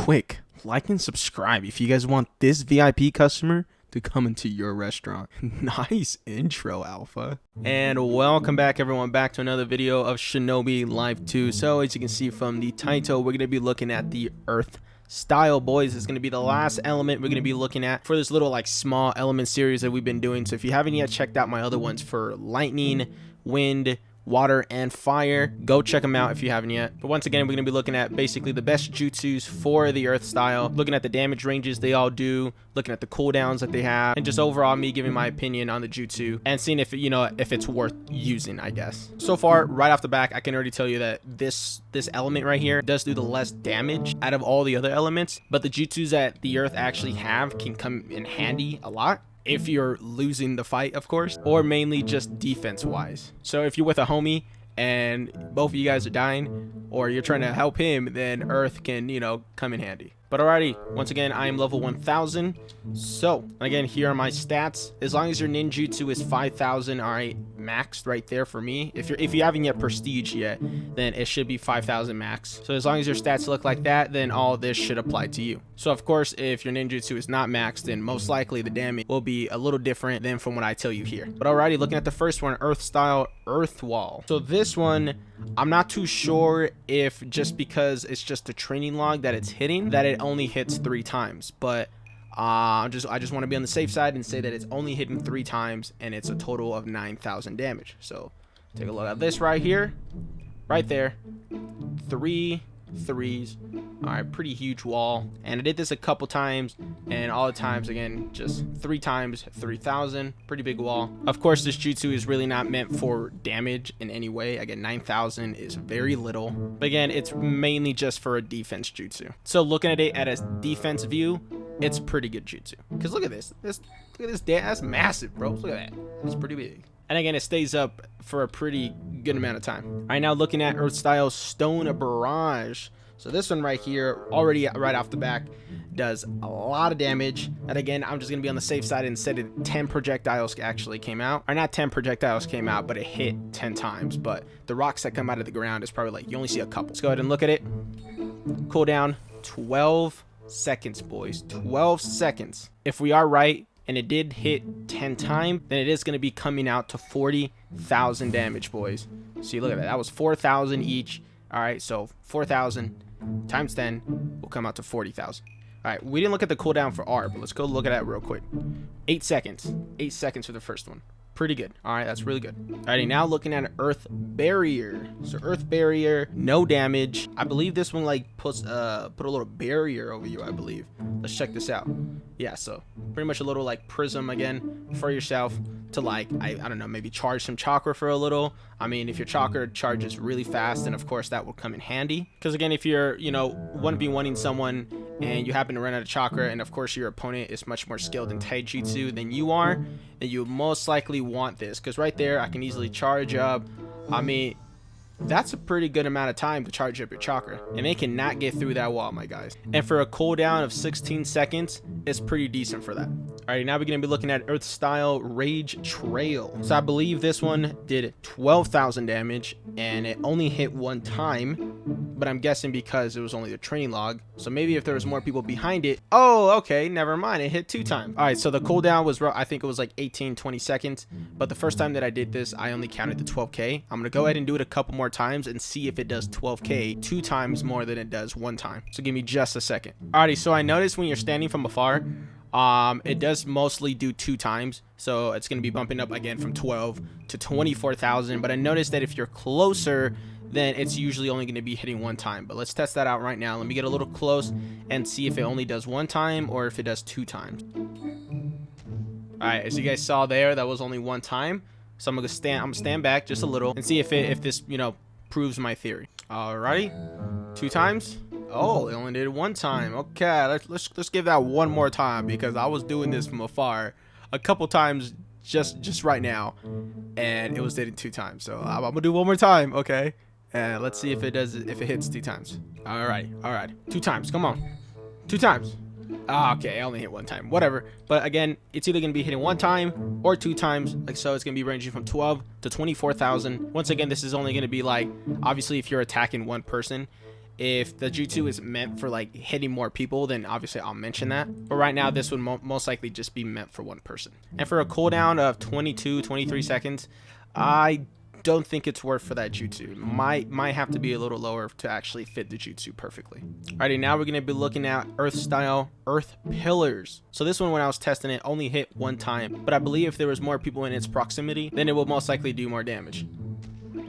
quick, like and subscribe if you guys want this VIP customer to come into your restaurant. Nice intro, Alpha. And welcome back, everyone, back to another video of Shinobi Live 2. So as you can see from the title, we're going to be looking at the Earth style, boys. It's going to be the last element we're going to be looking at for this little like small element series that we've been doing. So if you haven't yet checked out my other ones for lightning, wind, water, and fire, go check them out if you haven't yet. But once again, we're going to be looking at basically the best jutsus for the Earth style, looking at the damage ranges they all do, looking at the cooldowns that they have, and just overall me giving my opinion on the jutsu and seeing if if it's worth using, I guess. So far, right off the back, I can already tell you that this element right here does do the less damage out of all the other elements, but the jutsus that the Earth actually have can come in handy a lot if you're losing the fight, of course, or mainly just defense wise. So if you're with a homie and both of you guys are dying, or you're trying to help him, then Earth can, come in handy. But alrighty, once again, I am level 1000. So again, here are my stats. As long as your ninjutsu is 5000, all right, maxed right there for me. If you haven't yet prestige yet, then it should be 5000 max. So as long as your stats look like that, then all this should apply to you. So of course, if your ninjutsu is not maxed, then most likely the damage will be a little different than from what I tell you here. But alrighty, looking at the first one, Earth style, Earth Wall. So this one, I'm not too sure if just because it's just a training log that it's hitting, that it only hits 3 times, but I just want to be on the safe side and say that it's only hitting 3 times and it's a total of 9000 damage. So take a look at this right here, right there, 3 threes. All right, pretty huge wall, and I did this a couple times, and all the times again just 3 times 3000. Pretty big wall. Of course, this jutsu is really not meant for damage in any way. Again, 9000 is very little, but again, it's mainly just for a defense jutsu. So looking at it at a defense view, it's pretty good jutsu, because look at this look at this, that's massive, bro. Look at that, it's pretty big. And again, it stays up for a pretty good amount of time. All right, now looking at Earth style, Stone Barrage. So this one right here, already right off the back, does a lot of damage. And again, I'm just going to be on the safe side and said it 10 projectiles actually came out. Or not 10 projectiles came out, but it hit 10 times. But the rocks that come out of the ground is probably like, you only see a couple. Let's go ahead and look at it. Cooldown, 12 seconds, boys. 12 seconds. If we are right, and it did hit 10 times, then it is going to be coming out to 40,000 damage, boys. See, look at that. That was 4,000 each. All right, so 4,000 times 10 will come out to 40,000. All right, we didn't look at the cooldown for R, but let's go look at that real quick. 8 seconds. 8 seconds for the first one. Pretty good. All right, that's really good. Alrighty, now looking at an Earth Barrier. So Earth Barrier, no damage. I believe this one like puts put a little barrier over you, I believe. Let's check this out. Yeah, so pretty much a little like prism again for yourself to like, I don't know, maybe charge some chakra for a little. I mean, if your chakra charges really fast, then of course that will come in handy. Because again, if you're, 1v1ing someone and you happen to run out of chakra, and of course your opponent is much more skilled in taijutsu than you are, then you most likely want this. Because right there, I can easily charge up. I mean, that's a pretty good amount of time to charge up your chakra, and they cannot get through that wall, my guys. And for a cooldown of 16 seconds, it's pretty decent for that. Alright, now we're going to be looking at Earth style Rage Trail. So I believe this one did 12,000 damage, and it only hit 1 time, but I'm guessing because it was only the training log. So maybe if there was more people behind it. Oh, okay, never mind, it hit 2 times. Alright, so the cooldown was, I think it was like 18-20 seconds, but the first time that I did this, I only counted the 12k. I'm going to go ahead and do it a couple more times and see if it does 12k 2 times more than it does 1 time. So give me just a second. Alrighty, so I noticed when you're standing from afar, it does mostly do 2 times, so it's going to be bumping up again from 12 to 24,000. But I noticed that if you're closer, then it's usually only going to be hitting 1 time. But let's test that out right now. Let me get a little close and see if it only does 1 time or if it does 2 times. All right, as you guys saw there, that was only 1 time. So I'm gonna stand back just a little and see if this proves my theory. Alrighty, 2 times. Oh, they only did it 1 time. Okay, let's give that 1 more time, because I was doing this from afar a couple times just right now, and it was did it 2 times. So I'm gonna do 1 more time, okay? And let's see if it hits 2 times. All right, 2 times. Come on, 2 times. Okay, I only hit 1 time, whatever. But again, it's either gonna be hitting 1 time or 2 times, like so. It's gonna be ranging from 12 to 24,000. Once again, this is only gonna be like, obviously if you're attacking 1 person, If the jutsu is meant for like hitting more people, then obviously I'll mention that. But right now, this would most likely just be meant for one person. And for a cooldown of 23 seconds, I don't think it's worth for that jutsu. Might have to be a little lower to actually fit the jutsu perfectly. Alrighty, now we're gonna be looking at earth style earth pillars. So this one, when I was testing it, only hit one time, but I believe if there was more people in its proximity, then it will most likely do more damage.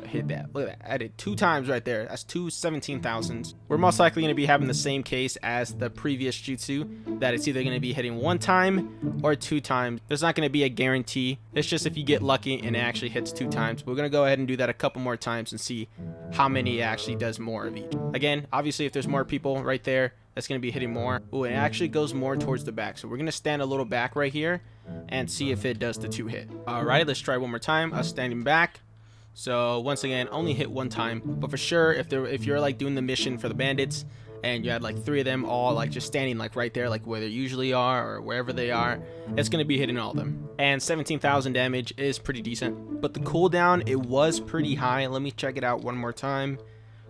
Hit that. Look at that. I did 2 times right there. That's 2 17,000s. We're most likely going to be having the same case as the previous jutsu, that it's either going to be hitting 1 time or 2 times. There's not going to be a guarantee. It's just if you get lucky and it actually hits 2 times. We're going to go ahead and do that a couple more times and see how many it actually does more of each. Again, obviously if there's more people right there, that's going to be hitting more. Ooh, it actually goes more towards the back. So we're going to stand a little back right here and see if it does the 2 hit. Alright, let's try one more time. I was standing back. So once again, only hit 1 time, but for sure, if you're like doing the mission for the bandits and you had like 3 of them all like just standing like right there, like where they usually are or wherever they are, it's going to be hitting all of them. And 17,000 damage is pretty decent, but the cooldown, it was pretty high. Let me check it out one more time.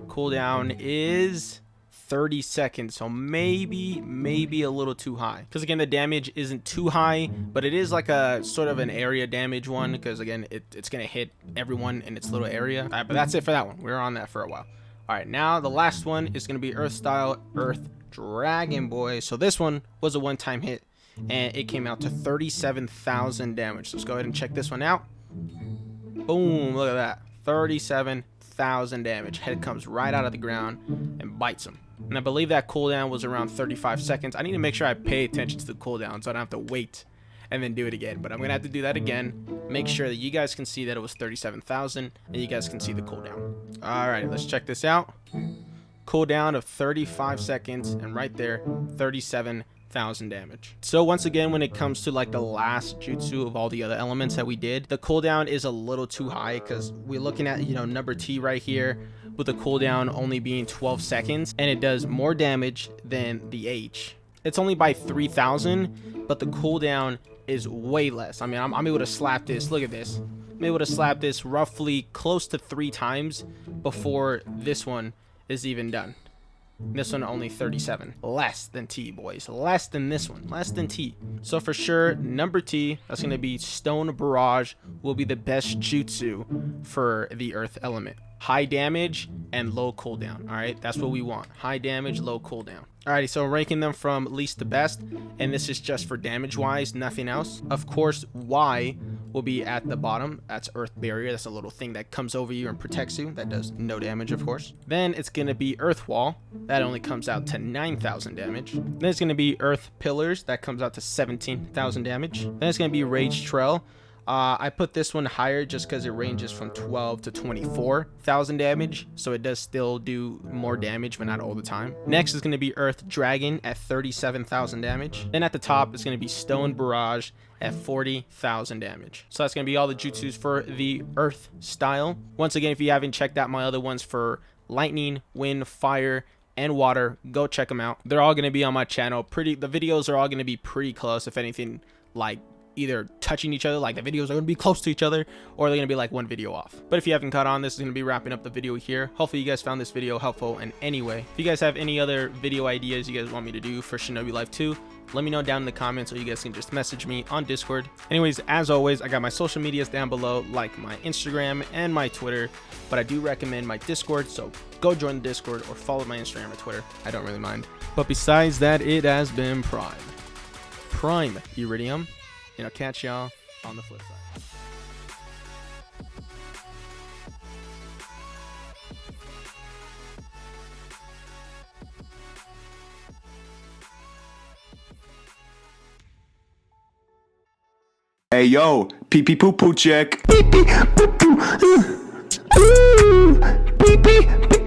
Cooldown is 30 seconds, so maybe a little too high, because again the damage isn't too high, but it is like a sort of an area damage one, because again it's gonna hit everyone in its little area. All right, but that's it for that one. We're on that for a while. All right, now the last one is gonna be earth style earth dragon boy. So this one was a one-time hit and it came out to 37,000 damage. So let's go ahead and check this one out. Boom, look at that, 37,000 damage. Head comes right out of the ground and bites him. And I believe that cooldown was around 35 seconds. I need to make sure I pay attention to the cooldown so I don't have to wait and then do it again. But I'm going to have to do that again. Make sure that you guys can see that it was 37,000 and you guys can see the cooldown. Alright, let's check this out. Cooldown of 35 seconds and right there, 37,000 damage. So once again, when it comes to like the last jutsu of all the other elements that we did, the cooldown is a little too high, because we're looking at, you know, number T right here with the cooldown only being 12 seconds, and it does more damage than the H. It's only by 3,000, but the cooldown is way less. I mean, I'm able to slap this. Look at this. I'm able to slap this roughly close to 3 times before this one is even done. This one only 37. Less than T, boys. Less than this one. Less than T. So for sure, number T, that's going to be Stone Barrage, will be the best jutsu for the earth element. High damage and low cooldown. Alright, that's what we want. High damage, low cooldown. Alrighty, so ranking them from least to best, and this is just for damage wise, nothing else. Of course, Y will be at the bottom. That's Earth Barrier. That's a little thing that comes over you and protects you. That does no damage, of course. Then it's going to be Earth Wall. That only comes out to 9,000 damage. Then it's going to be Earth Pillars. That comes out to 17,000 damage. Then it's going to be Rage Trail. I put this one higher just because it ranges from 12 to 24,000 damage, so it does still do more damage, but not all the time. Next is going to be Earth Dragon at 37,000 damage. Then at the top is going to be Stone Barrage at 40,000 damage. So that's going to be all the jutsus for the Earth style. Once again, if you haven't checked out my other ones for Lightning, Wind, Fire, and Water, go check them out. They're all going to be on my channel. The videos are all going to be pretty close, if anything, like either touching each other, like the videos are going to be close to each other, or they're going to be like one video off. But if you haven't caught on, this is going to be wrapping up the video here. Hopefully you guys found this video helpful in any way. If you guys have any other video ideas you guys want me to do for Shinobi Life 2, let me know down in the comments, or you guys can just message me on Discord. Anyways, as always, I got my social medias down below, like my Instagram and my Twitter, but I do recommend my Discord, so go join the Discord or follow my Instagram or Twitter. I don't really mind. But besides that, it has been Prime Iridium. And I'll catch y'all on the flip side. Hey yo, pee pee poo poo check. Pee pee poo poo. Pee pee.